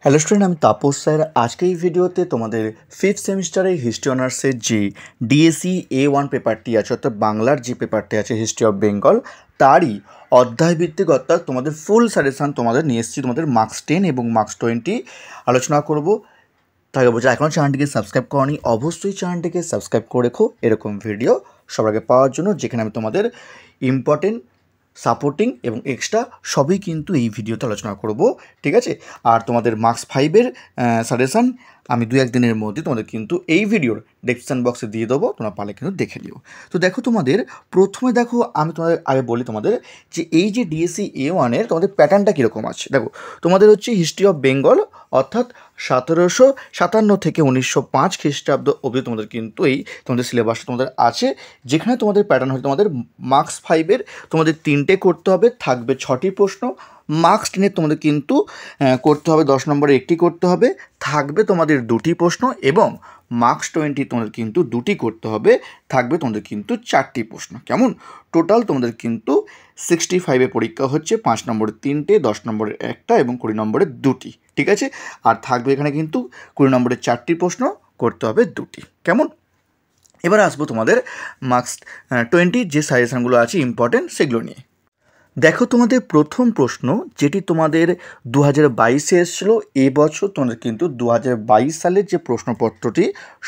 Hello student, আমি Tapas sir. আজকে এই ভিডিওতে তোমাদের ফিফথ সেমিস্টারের হিস্ট্রি অনার্সের যে ডিএসসি A1 পেপারটি আছে, অর্থাৎ বাংলার যে পেপারটি আছে হিস্ট্রি অফ বেঙ্গল, তারই অধ্যায়ভিত্তিক অর্থাৎ তোমাদের ফুল সাজেশান তোমাদের নিয়ে এসেছি। তোমাদের মার্কস 10 এবং মার্কস 20 আলোচনা করব। তাই বলছি, এখনও চ্যানেলটিকে সাবস্ক্রাইব করনি, অবশ্যই চ্যানেলটিকে সাবস্ক্রাইব করে রেখো এরকম ভিডিও সবার আগে পাওয়ার জন্য, যেখানে আমি তোমাদের ইম্পর্টেন্ট, সাপোর্টিং এবং এক্সট্রা সবই কিন্তু এই ভিডিওতে আলোচনা করব, ঠিক আছে। আর তোমাদের মার্কস 5-এর সাজেশান আমি 2-1 দিনের মধ্যে তোমাদের কিন্তু এই ভিডিওর ডেসক্রিপশান বক্সে দিয়ে দেবো, তোমরা পারলে কিন্তু দেখে নিও। তো দেখো, তোমাদের প্রথমে দেখো, আমি তোমাদের আগে বলি তোমাদের যে এই যে ডিএসসি A1-এর তোমাদের প্যাটার্নটা কীরকম আছে। দেখো, তোমাদের হচ্ছে হিস্ট্রি অফ বেঙ্গল, অর্থাৎ 1757 থেকে 1905 খ্রিস্টাব্দ অবধি তোমাদের কিন্তু এই তোমাদের সিলেবাসটা তোমাদের আছে, যেখানে তোমাদের প্যাটার্ন হচ্ছে তোমাদের মার্কস 5-এর তোমাদের 3টে করতে হবে, থাকবে 6টি প্রশ্ন। মার্কস 10-এর তোমাদের কিন্তু করতে হবে 10 নম্বরে 1টি করতে হবে, থাকবে তোমাদের 2টি প্রশ্ন, এবং মার্কস 20 তোমাদের কিন্তু 2টি করতে হবে, থাকবে তোমাদের কিন্তু 4টি প্রশ্ন। কেমন? টোটাল তোমাদের কিন্তু 65-এ পরীক্ষা হচ্ছে, 5 নম্বরের 3টে, 10 নম্বরের 1টা এবং 20 নম্বরের 2টি, ঠিক আছে। আর থাকবে এখানে কিন্তু 20 নম্বরের 4টি প্রশ্ন, করতে হবে 2টি। কেমন? এবার আসবো তোমাদের মার্কস 20 যে সাজেশানগুলো আছে ইম্পর্টেন্ট, সেগুলো নিয়ে। দেখো, তোমাদের প্রথম প্রশ্ন যেটি তোমাদের 2022-এ এসেছিলো, এবছর তোমাদের কিন্তু 2022 সালের যে প্রশ্নপত্রটি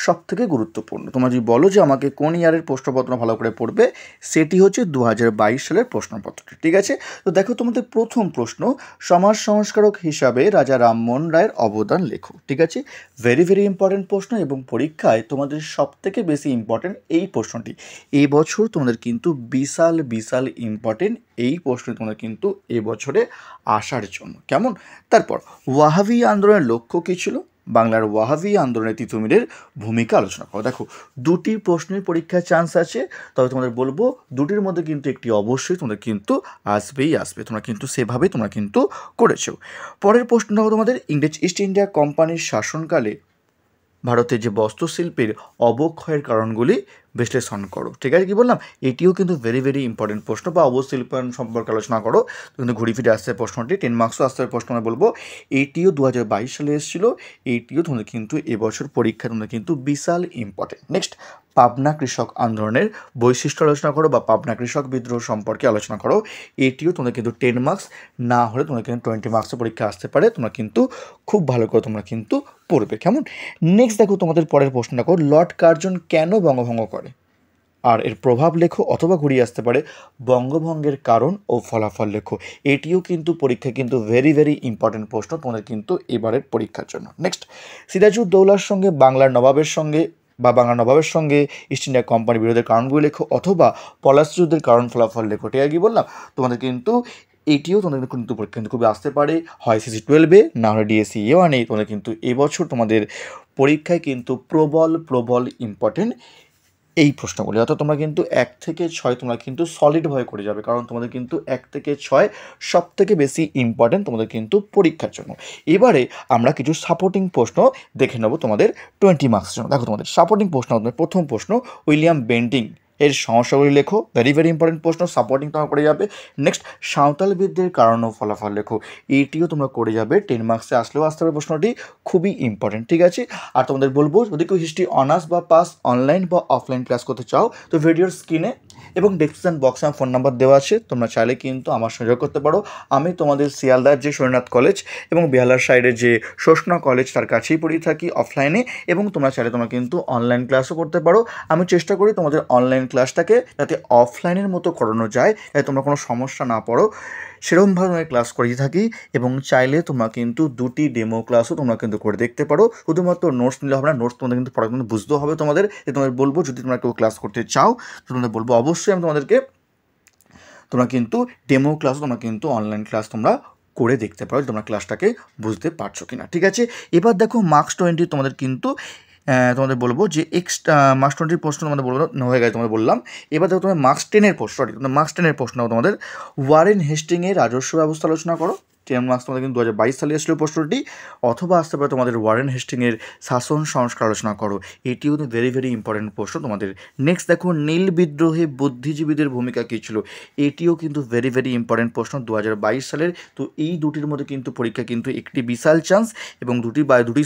সবথেকে গুরুত্বপূর্ণ। তোমরা যদি বলো যে আমাকে কোন ইয়ারের প্রশ্নপত্র ভালো করে পড়বে, সেটি হচ্ছে 2022 সালের প্রশ্নপত্রটি, ঠিক আছে। তো দেখো, তোমাদের প্রথম প্রশ্ন, সমাজ সংস্কারক হিসাবে রাজা রামমোহন রায়ের অবদান লেখো, ঠিক আছে। ভেরি ভেরি ইম্পর্টেন্ট প্রশ্ন, এবং পরীক্ষায় তোমাদের সবথেকে বেশি ইম্পর্টেন্ট এই প্রশ্নটি। এই বছর তোমাদের কিন্তু বিশাল বিশাল ইম্পর্টেন্ট এই প্রশ্ন তোমাদের কিন্তু এবছরে আসার জন্য। কেমন? তারপর, ওয়াহাবি আন্দোলনের লক্ষ্য কী ছিল? বাংলার ওয়াহাবি আন্দোলনে তিতুমিরের ভূমিকা আলোচনা করো। দেখো, 2টি প্রশ্নের পরীক্ষার চান্স আছে, তবে তোমাদের বলবো 2টির মধ্যে কিন্তু একটি অবশ্যই তোমাদের কিন্তু আসবেই আসবে। তোমরা কিন্তু সেভাবেই তোমরা কিন্তু করেছো। পরের প্রশ্নটা তোমাদের, ইংরেজ ইস্ট ইন্ডিয়া কোম্পানির শাসনকালে ভারতের যে বস্ত্রশিল্পের অবক্ষয়ের কারণগুলি বিশ্লেষণ করো, ঠিক আছে। কি বললাম? এটিও কিন্তু ভেরি ভেরি ইম্পর্টেন্ট প্রশ্ন, বা অবশিল্পায়ন সম্পর্কে আলোচনা করো, কিন্তু ঘুরে ফিরে আসছে প্রশ্নটি, 10 মার্কসও আসতে প্রশ্ন আমি বলবো। এইটিও 2022 সালে এসেছিলো, এইটিও তোমাদের কিন্তু এবছর পরীক্ষা তোমাদের কিন্তু বিশাল ইম্পর্টেন্ট। নেক্সট, পাবনা কৃষক আন্দোলনের বৈশিষ্ট্য আলোচনা করো, বা পাবনা কৃষক বিদ্রোহ সম্পর্কে আলোচনা করো। এটিও তোমাদের কিন্তু 10 মার্কস, না হলে তোমাদের কিন্তু 20 মার্কসের পরীক্ষা আসতে পারে। তোমরা কিন্তু খুব ভালো করে তোমরা কিন্তু পড়বে। কেমন? নেক্সট দেখো, তোমাদের পরের প্রশ্নটা করো, লর্ড কার্জন কেন বঙ্গভঙ্গ করে? আর এর প্রভাব লেখো, অথবা ঘুরিয়ে আসতে পারে বঙ্গভঙ্গের কারণ ও ফলাফল লেখো। এটিও কিন্তু পরীক্ষায় কিন্তু ভেরি ভেরি ইম্পর্টেন্ট প্রশ্ন তোমাদের কিন্তু এবারের পরীক্ষার জন্য। নেক্সট, সিরাজউদ্দৌলার সঙ্গে বাংলার নবাবের সঙ্গে ইস্ট ইন্ডিয়া কোম্পানি বিরোধের কারণগুলি লেখো, অথবা পলাশ যুদ্ধের কারণ ফলাফল লেখো। ঠিক আছে, কি বললাম? তোমাদের কিন্তু এটিও তোমাদের কিন্তু পরীক্ষা কিন্তু খুবই আসতে পারে, হয় CC 12-এ, না হলে ডিএসসি A1-এ। তোমাদের কিন্তু এবছর তোমাদের পরীক্ষায় কিন্তু প্রবল ইম্পর্টেন্ট এই প্রশ্নগুলি, অর্থাৎ তোমরা কিন্তু 1 থেকে 6 তোমরা কিন্তু সলিডভাবে করে যাবে, কারণ তোমাদের কিন্তু 1 থেকে 6 সব থেকে বেশি ইম্পর্টেন্ট তোমাদের কিন্তু পরীক্ষার জন্য। এবারে আমরা কিছু সাপোর্টিং প্রশ্ন দেখে নেব তোমাদের 20 মার্কসের জন্য। দেখো, তোমাদের সাপোর্টিং প্রশ্ন, তোমাদের প্রথম প্রশ্ন, উইলিয়াম বেন্টিং এর সমস্যাগুলি লেখো। ভেরি ভেরি ইম্পর্টেন্ট প্রশ্ন, সাপোর্টিং তোমরা করে যাবে। নেক্সট, সাঁওতাল বিদ্রোহের কারণ ও ফলাফল লেখো। এইটিও তোমরা করে যাবে, 10 মার্কসে আসলেও আসতে হবে প্রশ্নটি, খুবই ইম্পর্টেন্ট, ঠিক আছে। আর তোমাদের বলবো, যদি কেউ হিস্ট্রি অনার্স বা পাস অনলাইন বা অফলাইন ক্লাস করতে চাও, তো ভিডিওর স্ক্রিনে এবং ডেসক্রিপশন বক্সে আমার ফোন নাম্বার দেওয়া আছে, তোমরা চাইলে কিন্তু আমার সঙ্গে যোগাযোগ করতে পারো। আমি তোমাদের শিয়ালদার যে শরীরনাথ কলেজ এবং বেহালার সাইডের যে শোষণা কলেজ, তার কাছেই পড়িয়ে থাকি অফলাইনে, এবং তোমরা চাইলে তোমরা কিন্তু অনলাইন ক্লাসও করতে পারো। আমি চেষ্টা করি তোমাদের অনলাইন ক্লাসটাকে যাতে অফলাইনের মতো করানো যায়, যাতে তোমরা কোনো সমস্যা না পড়ো, সেরকমভাবে আমি ক্লাস করিয়ে থাকি। এবং চাইলে তোমরা কিন্তু 2টি ডেমো ক্লাসও তোমরা কিন্তু করে দেখতে পারো। শুধুমাত্র নোটস নিলে হবে না, নোটস তোমাদের কিন্তু পড়া কিন্তু বুঝতেও হবে তোমাদের। তোমাদের বলবো, যদি তোমরা কেউ ক্লাস করতে চাও, তো তোমাদের বলবো অবশ্যই আমি তোমাদেরকে, তোমরা কিন্তু ডেমো ক্লাসও তোমরা কিন্তু অনলাইন ক্লাস তোমরা করে দেখতে পারো, তোমরা ক্লাসটাকে বুঝতে পারছো কিনা, ঠিক আছে। এবার দেখো, মার্কস 20 তোমাদের কিন্তু তোমাদের বলবো যে এক্সট্রা মার্কস 20 প্রশ্ন তোমাদের বলবো হয়ে গেছে, তোমাদের বললাম। এবার দেখো, তোমাদের মার্কস 10-এর প্রশ্ন, তোমাদের মার্কস 10-এর প্রশ্ন তোমাদের, ওয়ারেন হেস্টিংয়ের রাজস্ব ব্যবস্থা আলোচনা করো। 10 মার্কস তোমাদের কিন্তু 2022 সালে এসেছিল প্রশ্নটি, অথবা আসতে পারে তোমাদের ওয়ারেন হেস্টিংয়ের শাসন সংস্কার আলোচনা করো, এটিও কিন্তু ভেরি ভেরি ইম্পর্টেন্ট প্রশ্ন তোমাদের। নেক্সট দেখো, নীল বিদ্রোহে বুদ্ধিজীবীদের ভূমিকা কী ছিল, এটিও কিন্তু ভেরি ভেরি ইম্পর্টেন্ট প্রশ্ন 2022 সালের। তো এই দুটির মধ্যে কিন্তু পরীক্ষা কিন্তু একটি বিশাল চান্স, এবং দুটি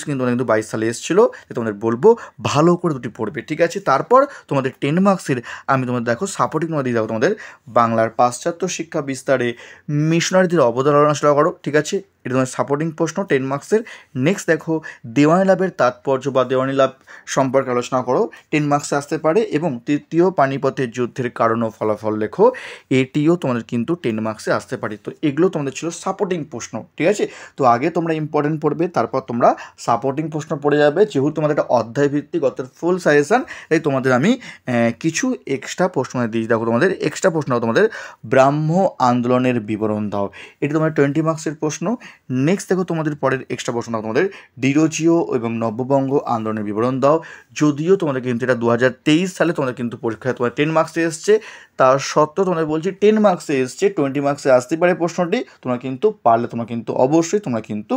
কিন্তু 22 সালে এসেছিলো, তোমাদের বলবো ভালো করে দুটি পড়বে, ঠিক আছে। তারপর তোমাদের 10 মার্কসের আমি তোমাদের দেখো সাপোর্টিং তোমাদের দিয়ে যাবো, তোমাদের বাংলার পাশ্চাত্য শিক্ষা বিস্তারে মিশনারিদের অবদান আলোচনা করো, ঠিক আছে, এটা তোমাদের সাপোর্টিং প্রশ্ন 10 মার্কসের। নেক্সট দেখো, দেওয়ানি লাভের তাৎপর্য বা দেওয়ানি লাভ সম্পর্কে আলোচনা করো, 10 মার্কসে আসতে পারে। এবং তৃতীয় পানিপথের যুদ্ধের কারণ ও ফলাফল লেখো, এটিও তোমাদের কিন্তু 10 মার্কসে আসতে পারে। তো এগুলো তোমাদের ছিল সাপোর্টিং প্রশ্ন, ঠিক আছে। তো আগে তোমরা ইম্পর্টেন্ট পড়বে, তারপর তোমরা সাপোর্টিং প্রশ্ন পড়ে যাবে। যেহেতু তোমাদের একটা অধ্যায় ভিত্তিক অর্থাৎ ফুল সাজেশন, তাই তোমাদের আমি কিছু এক্সট্রা প্রশ্ন দিয়েছি। দেখো তোমাদের এক্সট্রা প্রশ্ন তোমাদের ব্রাহ্ম আন্দোলনের বিবরণ দাও, এটি তোমাদের 20 মার্কসের প্রশ্ন। নেক্সট দেখো তোমাদের পরের এক্সট্রা প্রশ্ন দাও, তোমাদের ডিরোজিও এবং নব্যবঙ্গ আন্দোলনের বিবরণ দাও। যদিও তোমাদের কিন্তু এটা 2023 সালে তোমাদের কিন্তু পরীক্ষায় তোমার 10 মার্কসে এসছে, তার সত্ত্বেও তোমাদের বলছি 10 মার্কসে এসছে, 20 মার্কসে আসতে পারে প্রশ্নটি, তোমরা কিন্তু পারলে তোমরা কিন্তু অবশ্যই তোমরা কিন্তু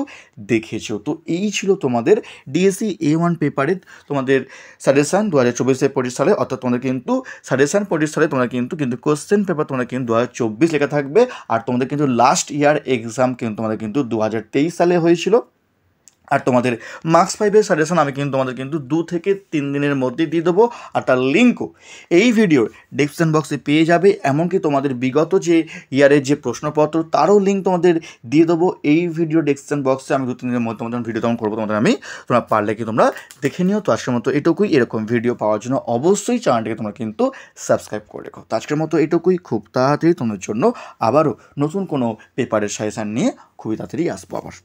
দেখেছো। তো এই ছিল তোমাদের ডিএসসি A1 পেপারের তোমাদের সাজেশান 2024 সালে, অর্থাৎ তোমাদের কিন্তু সাজেশান 25 সালে তোমরা কিন্তু কোশ্চেন পেপার তোমরা কিন্তু 2024 লেখা থাকবে। আর তোমাদের কিন্তু লাস্ট ইয়ার এক্সাম কিন্তু তোমাদের কিন্তু 2023 সালে হয়েছিল। আর তোমাদের মার্কস 5-এর সাজেশন আমি কিন্তু তোমাদের কিন্তু 2 থেকে 3 দিনের মধ্যে দিয়ে দেবো, আর তার লিঙ্কও এই ভিডিওর ডেসক্রিপশন বক্সে পেয়ে যাবে। এমনকি তোমাদের বিগত যে ইয়ারের যে প্রশ্নপত্র তারও লিঙ্ক তোমাদের দিয়ে দেবো এই ভিডিও ডেসক্রিপশন বক্সে। আমি 2-3 দিনের মধ্যে তোমাদের ভিডিও তখন করবো, তোমাদের আমি তোমরা পারলে কি তোমরা দেখে নিও। তো আজকের মতো এটুকুই, এরকম ভিডিও পাওয়ার জন্য অবশ্যই চ্যানেলটিকে তোমরা কিন্তু সাবস্ক্রাইব করে রেখো। তো আজকের মতো এটুকুই, খুব তাড়াতাড়ি তোমাদের জন্য আবারও নতুন কোনো পেপারের সাজেশান নিয়ে খুবই তাড়াতাড়ি আসবো আবার।